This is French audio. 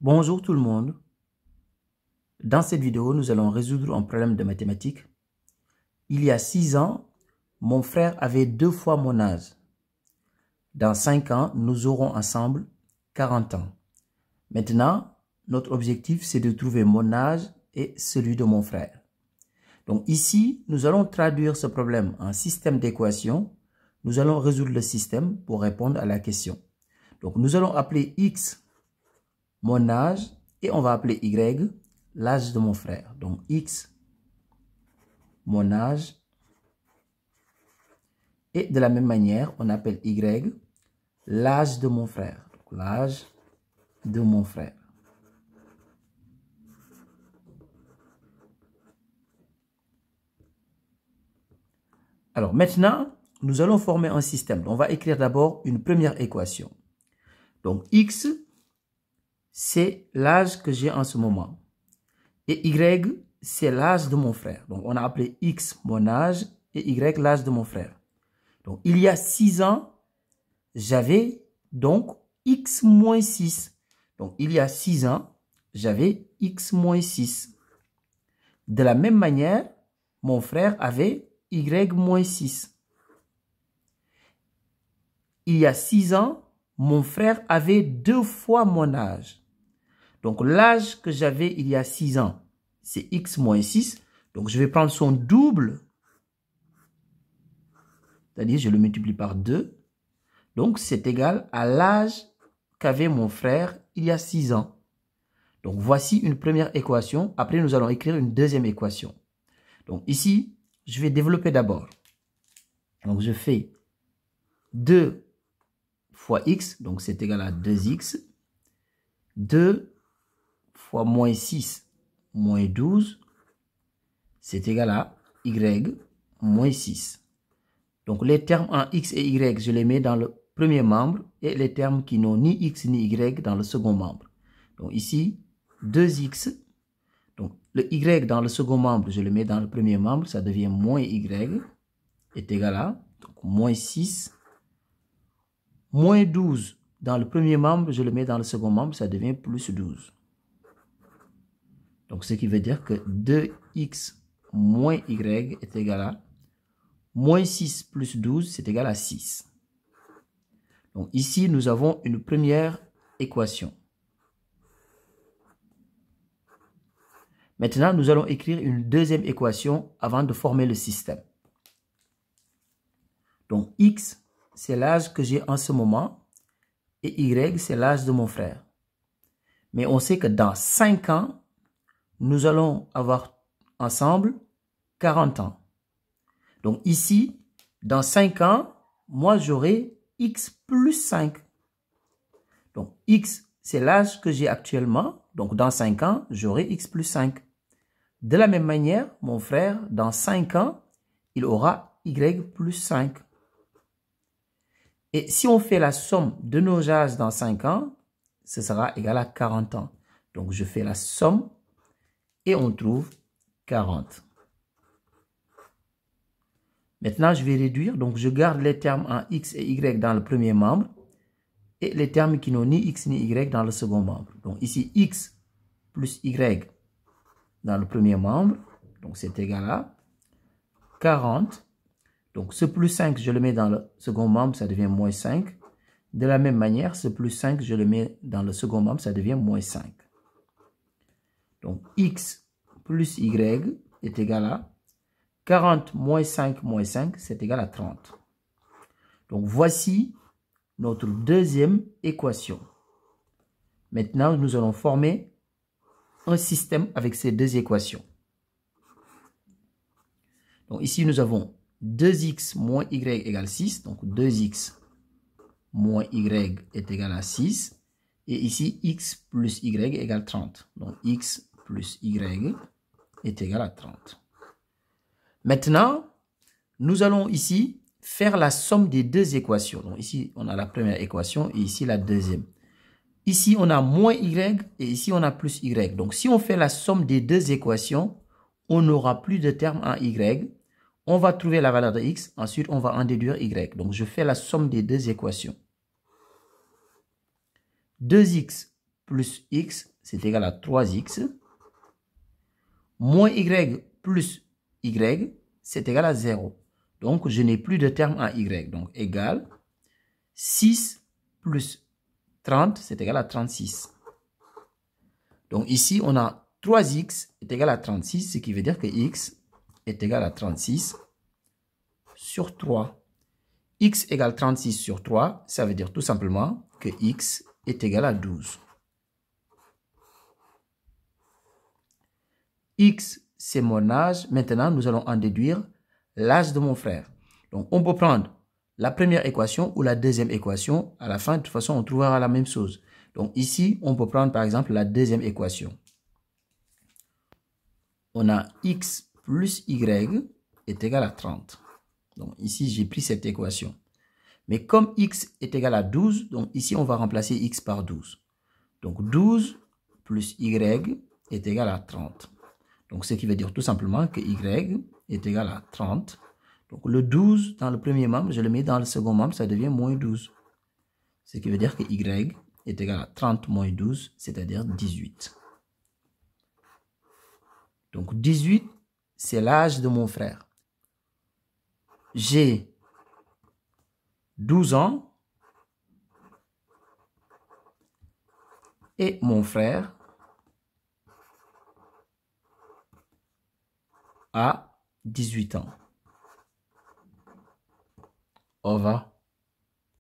Bonjour tout le monde. Dans cette vidéo, nous allons résoudre un problème de mathématiques. Il y a 6 ans, mon frère avait 2 fois mon âge. Dans 5 ans, nous aurons ensemble 40 ans. Maintenant, notre objectif, c'est de trouver mon âge et celui de mon frère. Donc ici, nous allons traduire ce problème en système d'équations. Nous allons résoudre le système pour répondre à la question. Donc nous allons appeler X mon âge et on va appeler Y l'âge de mon frère. Donc X, mon âge. Et de la même manière, on appelle Y l'âge de mon frère. L'âge de mon frère. Alors maintenant, nous allons former un système. On va écrire d'abord une première équation. Donc X, c'est l'âge que j'ai en ce moment. Et Y, c'est l'âge de mon frère. Donc on a appelé X mon âge et Y l'âge de mon frère. Donc il y a 6 ans, j'avais donc X moins 6. Donc il y a 6 ans, j'avais X moins 6. De la même manière, mon frère avait Y moins 6. Il y a 6 ans, mon frère avait 2 fois mon âge. Donc l'âge que j'avais il y a 6 ans, c'est X moins 6. Donc je vais prendre son double. C'est-à-dire je le multiplie par 2. Donc c'est égal à l'âge qu'avait mon frère il y a 6 ans. Donc voici une première équation. Après nous allons écrire une deuxième équation. Donc ici, je vais développer d'abord. Donc je fais 2 fois x, donc c'est égal à 2x. 2 fois moins 6, moins 12, c'est égal à y moins 6. Donc les termes en x et y, je les mets dans le premier membre et les termes qui n'ont ni x ni y dans le second membre. Donc ici, 2x. Donc le y dans le second membre, je le mets dans le premier membre, ça devient moins y est égal à donc, moins 6. Moins 12 dans le premier membre, je le mets dans le second membre, ça devient plus 12. Donc ce qui veut dire que 2x moins y est égal à moins 6 plus 12, c'est égal à 6. Donc ici, nous avons une première équation. Maintenant, nous allons écrire une deuxième équation avant de former le système. Donc x, c'est l'âge que j'ai en ce moment et y, c'est l'âge de mon frère. Mais on sait que dans 5 ans, nous allons avoir ensemble 40 ans. Donc ici, dans 5 ans, moi j'aurai x plus 5. Donc x, c'est l'âge que j'ai actuellement. Donc dans 5 ans, j'aurai x plus 5. De la même manière, mon frère, dans 5 ans, il aura y plus 5. Et si on fait la somme de nos âges dans 5 ans, ce sera égal à 40 ans. Donc je fais la somme et on trouve 40. Maintenant, je vais réduire. Donc, je garde les termes en x et y dans le premier membre et les termes qui n'ont ni x ni y dans le second membre. Donc, ici, x plus y dans le premier membre. Donc, c'est égal à 40. Donc, ce plus 5, je le mets dans le second membre, ça devient moins 5. De la même manière, ce plus 5, je le mets dans le second membre, ça devient moins 5. Donc, x plus y est égal à 40 moins 5, c'est égal à 30. Donc, voici notre deuxième équation. Maintenant, nous allons former un système avec ces deux équations. Donc, ici, nous avons 2x moins y égale 6. Donc, 2x moins y est égal à 6. Et ici, x plus y égale 30. Donc, x plus y est égal à 30. Maintenant, nous allons ici faire la somme des deux équations. Donc ici, on a la première équation et ici la deuxième. Ici, on a moins y et ici, on a plus y. Donc, si on fait la somme des deux équations, on n'aura plus de terme en y. On va trouver la valeur de x. Ensuite, on va en déduire y. Donc, je fais la somme des deux équations. 2x plus x, c'est égal à 3x. Moins y plus y, c'est égal à 0. Donc, je n'ai plus de terme en y. Donc, égal 6 plus 30, c'est égal à 36. Donc, ici, on a 3x est égal à 36, ce qui veut dire que x est égal à 36 sur 3. X égale 36 sur 3, ça veut dire tout simplement que x est égal à 12. X, c'est mon âge. Maintenant, nous allons en déduire l'âge de mon frère. Donc, on peut prendre la première équation ou la deuxième équation. À la fin, de toute façon, on trouvera la même chose. Donc, ici, on peut prendre par exemple la deuxième équation. On a x plus y est égal à 30. Donc, ici, j'ai pris cette équation. Mais comme x est égal à 12, donc ici, on va remplacer x par 12. Donc, 12 plus y est égal à 30. Donc, ce qui veut dire tout simplement que y est égal à 30. Donc, le 12 dans le premier membre, je le mets dans le second membre, ça devient moins 12. Ce qui veut dire que y est égal à 30 moins 12, c'est-à-dire 18. Donc, 18, c'est l'âge de mon frère. J'ai 12 ans et mon frère a 18 ans. Au revoir.